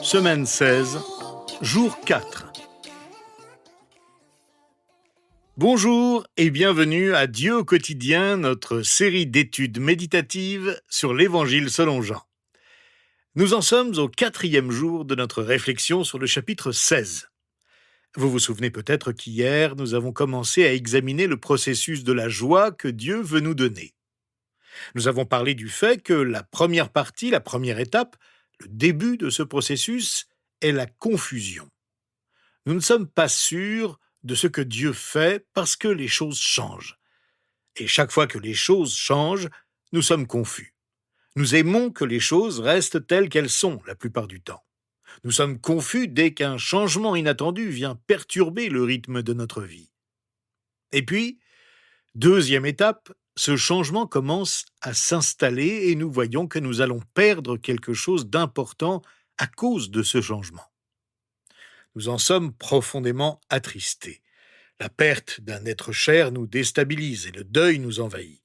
Semaine 16, jour 4. Bonjour et bienvenue à Dieu au quotidien, notre série d'études méditatives sur l'Évangile selon Jean. Nous en sommes au 4e jour de notre réflexion sur le chapitre 16. Vous vous souvenez peut-être qu'hier, nous avons commencé à examiner le processus de la joie que Dieu veut nous donner. Nous avons parlé du fait que la première partie, la première étape, le début de ce processus est la confusion. Nous ne sommes pas sûrs de ce que Dieu fait parce que les choses changent. Et chaque fois que les choses changent, nous sommes confus. Nous aimons que les choses restent telles qu'elles sont la plupart du temps. Nous sommes confus dès qu'un changement inattendu vient perturber le rythme de notre vie. Et puis, deuxième étape, ce changement commence à s'installer et nous voyons que nous allons perdre quelque chose d'important à cause de ce changement. Nous en sommes profondément attristés. La perte d'un être cher nous déstabilise et le deuil nous envahit.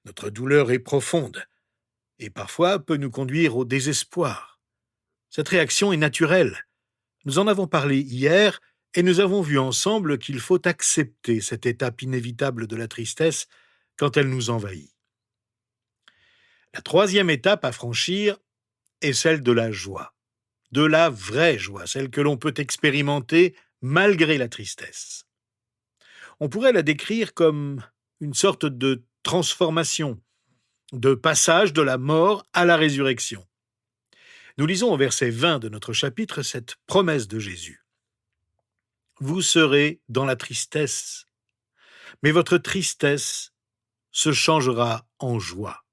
Notre douleur est profonde et parfois peut nous conduire au désespoir. Cette réaction est naturelle. Nous en avons parlé hier et nous avons vu ensemble qu'il faut accepter cette étape inévitable de la tristesse quand elle nous envahit. La troisième étape à franchir est celle de la joie, de la vraie joie, celle que l'on peut expérimenter malgré la tristesse. On pourrait la décrire comme une sorte de transformation, de passage de la mort à la résurrection. Nous lisons au verset 20 de notre chapitre cette promesse de Jésus. « Vous serez dans la tristesse, mais votre tristesse se changera en joie. »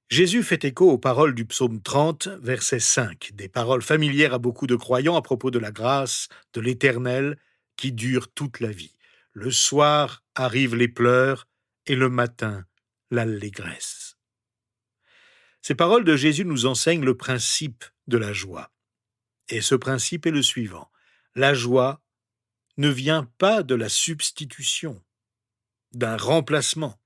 Jésus fait écho aux paroles du psaume 30, verset 5, des paroles familières à beaucoup de croyants à propos de la grâce de l'Éternel qui dure toute la vie. Le soir arrivent les pleurs et le matin l'allégresse. Ces paroles de Jésus nous enseignent le principe de la joie. Et ce principe est le suivant. La joie ne vient pas de la substitution, d'un remplacement,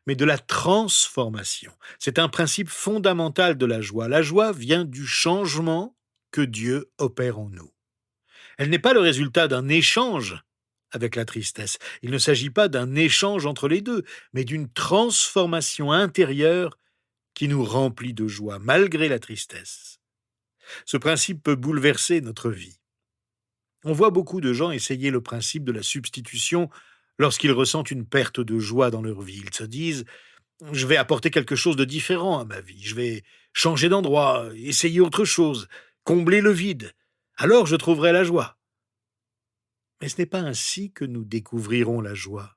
mais de la transformation. C'est un principe fondamental de la joie. La joie vient du changement que Dieu opère en nous. Elle n'est pas le résultat d'un échange avec la tristesse. Il ne s'agit pas d'un échange entre les deux, mais d'une transformation intérieure qui nous remplit de joie, malgré la tristesse. Ce principe peut bouleverser notre vie. On voit beaucoup de gens essayer le principe de la substitution lorsqu'ils ressentent une perte de joie dans leur vie. Ils se disent « je vais apporter quelque chose de différent à ma vie, je vais changer d'endroit, essayer autre chose, combler le vide, alors je trouverai la joie. » Mais ce n'est pas ainsi que nous découvrirons la joie.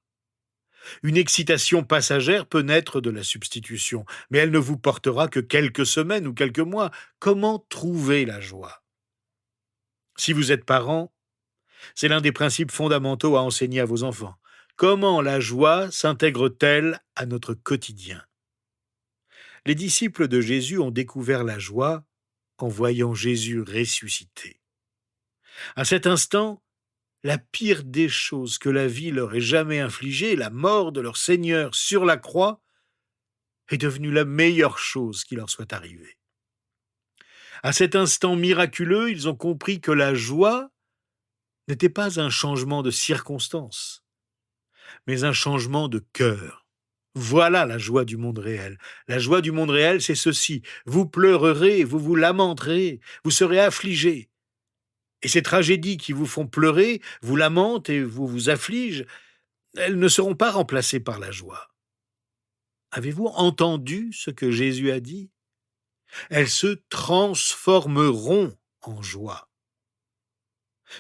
Une excitation passagère peut naître de la substitution, mais elle ne vous portera que quelques semaines ou quelques mois. Comment trouver la joie ? Si vous êtes parent, c'est l'un des principes fondamentaux à enseigner à vos enfants. Comment la joie s'intègre-t-elle à notre quotidien ? Les disciples de Jésus ont découvert la joie en voyant Jésus ressuscité. À cet instant, la pire des choses que la vie leur ait jamais infligée, la mort de leur Seigneur sur la croix, est devenue la meilleure chose qui leur soit arrivée. À cet instant miraculeux, ils ont compris que la joie n'était pas un changement de circonstances, mais un changement de cœur. Voilà la joie du monde réel. La joie du monde réel, c'est ceci. Vous pleurerez, vous vous lamenterez, vous serez affligés. Et ces tragédies qui vous font pleurer, vous lamentent et vous affligent, elles ne seront pas remplacées par la joie. Avez-vous entendu ce que Jésus a dit ? Elles se transformeront en joie.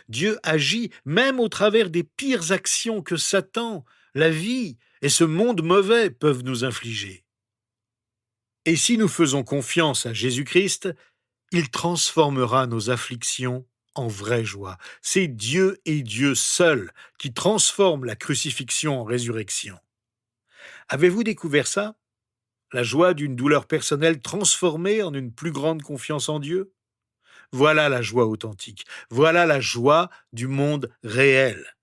Dieu agit même au travers des pires actions que Satan, la vie et ce monde mauvais peuvent nous infliger. Et si nous faisons confiance à Jésus-Christ, il transformera nos afflictions en vraie joie. C'est Dieu et Dieu seul qui transforme la crucifixion en résurrection. Avez-vous découvert ça ? La joie d'une douleur personnelle transformée en une plus grande confiance en Dieu ? Voilà la joie authentique. Voilà la joie du monde réel.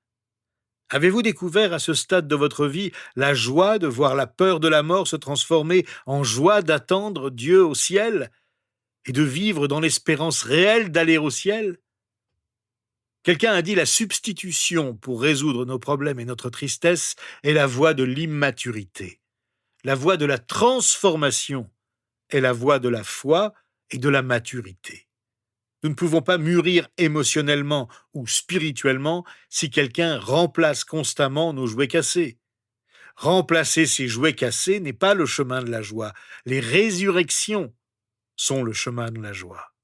Avez-vous découvert à ce stade de votre vie la joie de voir la peur de la mort se transformer en joie d'attendre Dieu au ciel ? et de vivre dans l'espérance réelle d'aller au ciel? Quelqu'un a dit: la substitution pour résoudre nos problèmes et notre tristesse est la voie de l'immaturité. La voie de la transformation est la voie de la foi et de la maturité. Nous ne pouvons pas mûrir émotionnellement ou spirituellement si quelqu'un remplace constamment nos jouets cassés. Remplacer ces jouets cassés n'est pas le chemin de la joie. Les résurrections sont le chemin de la joie.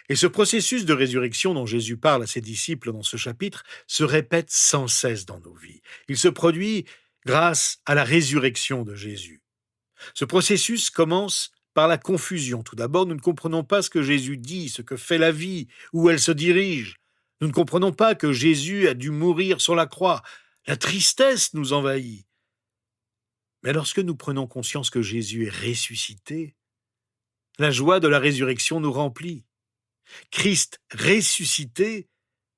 Et ce processus de résurrection dont Jésus parle à ses disciples dans ce chapitre se répète sans cesse dans nos vies. Il se produit grâce à la résurrection de Jésus. Ce processus commence par la confusion. Tout d'abord, nous ne comprenons pas ce que Jésus dit, ce que fait la vie, où elle se dirige. Nous ne comprenons pas que Jésus a dû mourir sur la croix. La tristesse nous envahit. Mais lorsque nous prenons conscience que Jésus est ressuscité, la joie de la résurrection nous remplit. Christ ressuscité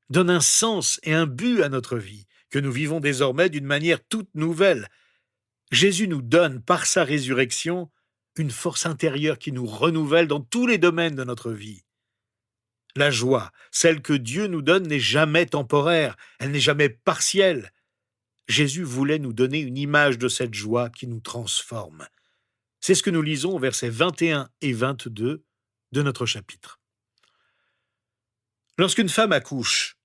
donne un sens et un but à notre vie, que nous vivons désormais d'une manière toute nouvelle. Jésus nous donne, par sa résurrection, une force intérieure qui nous renouvelle dans tous les domaines de notre vie. La joie, celle que Dieu nous donne, n'est jamais temporaire, elle n'est jamais partielle. Jésus voulait nous donner une image de cette joie qui nous transforme. C'est ce que nous lisons aux versets 21 et 22 de notre chapitre. Lorsqu'une femme accouche,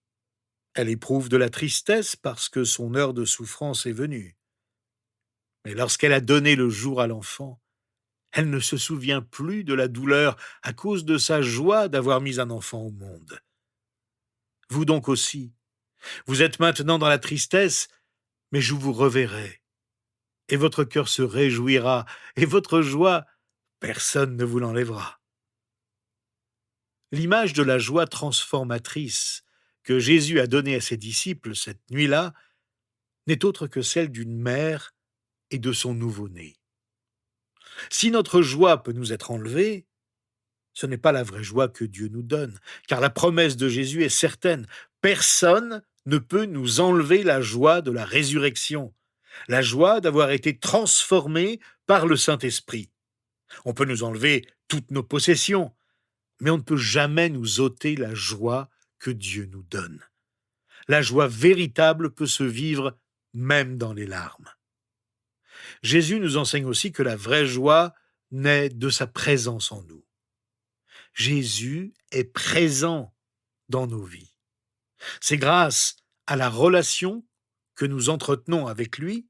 elle éprouve de la tristesse parce que son heure de souffrance est venue. Mais lorsqu'elle a donné le jour à l'enfant, elle ne se souvient plus de la douleur à cause de sa joie d'avoir mis un enfant au monde. Vous donc aussi, vous êtes maintenant dans la tristesse, mais je vous reverrai. Et votre cœur se réjouira, et votre joie, personne ne vous l'enlèvera. L'image de la joie transformatrice que Jésus a donnée à ses disciples cette nuit-là n'est autre que celle d'une mère et de son nouveau-né. Si notre joie peut nous être enlevée, ce n'est pas la vraie joie que Dieu nous donne, car la promesse de Jésus est certaine. Personne ne peut nous enlever la joie de la résurrection, la joie d'avoir été transformés par le Saint-Esprit. On peut nous enlever toutes nos possessions, mais on ne peut jamais nous ôter la joie que Dieu nous donne. La joie véritable peut se vivre même dans les larmes. Jésus nous enseigne aussi que la vraie joie naît de sa présence en nous. Jésus est présent dans nos vies. C'est grâce à la relation que nous entretenons avec lui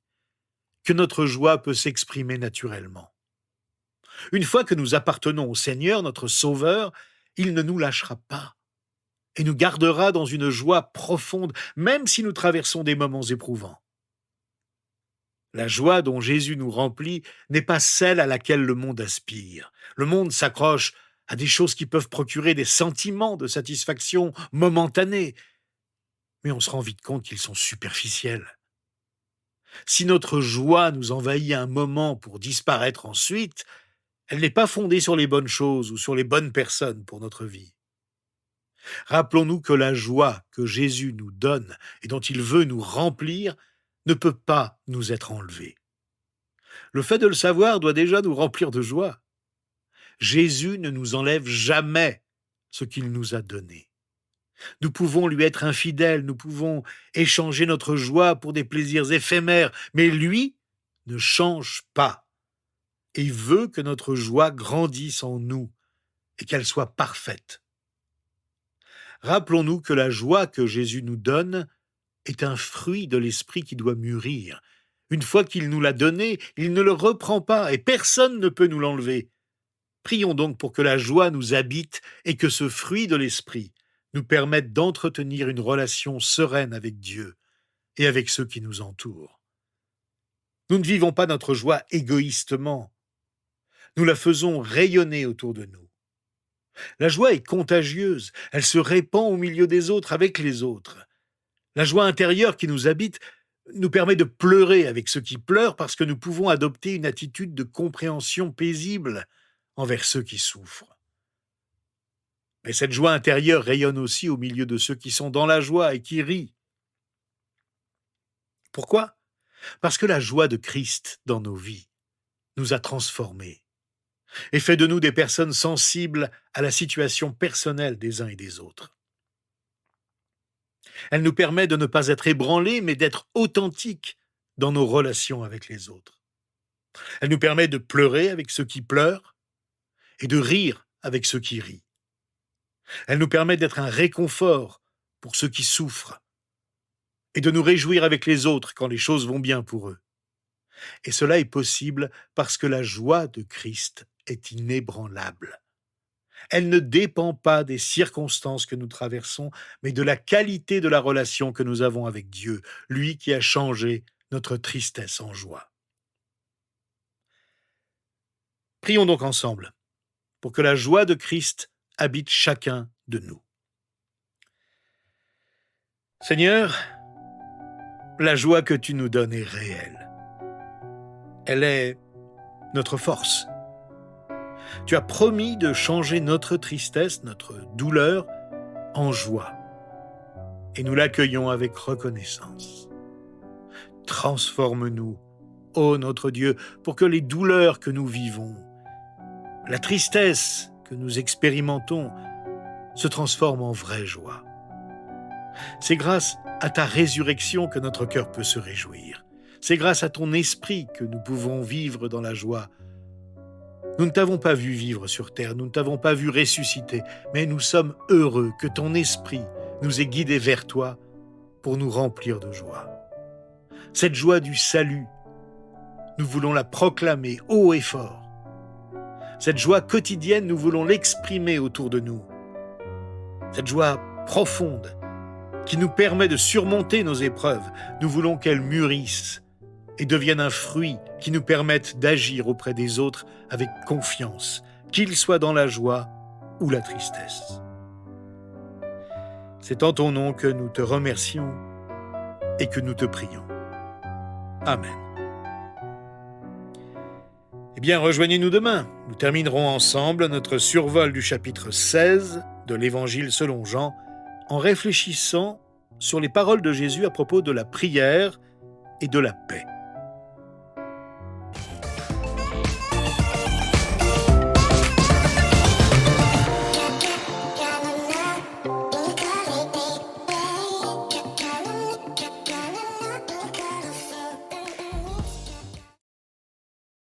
que notre joie peut s'exprimer naturellement. Une fois que nous appartenons au Seigneur, notre Sauveur, il ne nous lâchera pas et nous gardera dans une joie profonde, même si nous traversons des moments éprouvants. La joie dont Jésus nous remplit n'est pas celle à laquelle le monde aspire. Le monde s'accroche à des choses qui peuvent procurer des sentiments de satisfaction momentanés, mais on se rend vite compte qu'ils sont superficiels. Si notre joie nous envahit un moment pour disparaître ensuite, elle n'est pas fondée sur les bonnes choses ou sur les bonnes personnes pour notre vie. Rappelons-nous que la joie que Jésus nous donne et dont il veut nous remplir ne peut pas nous être enlevée. Le fait de le savoir doit déjà nous remplir de joie. Jésus ne nous enlève jamais ce qu'il nous a donné. Nous pouvons lui être infidèles, nous pouvons échanger notre joie pour des plaisirs éphémères, mais lui ne change pas. Et il veut que notre joie grandisse en nous et qu'elle soit parfaite. Rappelons-nous que la joie que Jésus nous donne est un fruit de l'esprit qui doit mûrir. Une fois qu'il nous l'a donné, il ne le reprend pas et personne ne peut nous l'enlever. Prions donc pour que la joie nous habite et que ce fruit de l'esprit nous permette d'entretenir une relation sereine avec Dieu et avec ceux qui nous entourent. Nous ne vivons pas notre joie égoïstement. Nous la faisons rayonner autour de nous. La joie est contagieuse, elle se répand au milieu des autres, avec les autres. La joie intérieure qui nous habite nous permet de pleurer avec ceux qui pleurent parce que nous pouvons adopter une attitude de compréhension paisible envers ceux qui souffrent. Mais cette joie intérieure rayonne aussi au milieu de ceux qui sont dans la joie et qui rient. Pourquoi ? Parce que la joie de Christ dans nos vies nous a transformés. et fait de nous des personnes sensibles à la situation personnelle des uns et des autres. Elle nous permet de ne pas être ébranlés, mais d'être authentiques dans nos relations avec les autres. Elle nous permet de pleurer avec ceux qui pleurent et de rire avec ceux qui rient. Elle nous permet d'être un réconfort pour ceux qui souffrent et de nous réjouir avec les autres quand les choses vont bien pour eux. Et cela est possible parce que la joie de Christ est inébranlable. Elle ne dépend pas des circonstances que nous traversons, mais de la qualité de la relation que nous avons avec Dieu, lui qui a changé notre tristesse en joie. Prions donc ensemble pour que la joie de Christ habite chacun de nous. Seigneur, la joie que tu nous donnes est réelle. Elle est notre force. Tu as promis de changer notre tristesse, notre douleur, en joie. Et nous l'accueillons avec reconnaissance. Transforme-nous, ô notre Dieu, pour que les douleurs que nous vivons, la tristesse que nous expérimentons, se transforment en vraie joie. C'est grâce à ta résurrection que notre cœur peut se réjouir. C'est grâce à ton esprit que nous pouvons vivre dans la joie. Nous ne t'avons pas vu vivre sur terre, nous ne t'avons pas vu ressusciter, mais nous sommes heureux que ton esprit nous ait guidés vers toi pour nous remplir de joie. Cette joie du salut, nous voulons la proclamer haut et fort. Cette joie quotidienne, nous voulons l'exprimer autour de nous. Cette joie profonde qui nous permet de surmonter nos épreuves, nous voulons qu'elle mûrisse et devienne un fruit qui nous permette d'agir auprès des autres avec confiance, qu'ils soient dans la joie ou la tristesse. C'est en ton nom que nous te remercions et que nous te prions. Amen. Eh bien, rejoignez-nous demain. Nous terminerons ensemble notre survol du chapitre 16 de l'Évangile selon Jean en réfléchissant sur les paroles de Jésus à propos de la prière et de la paix.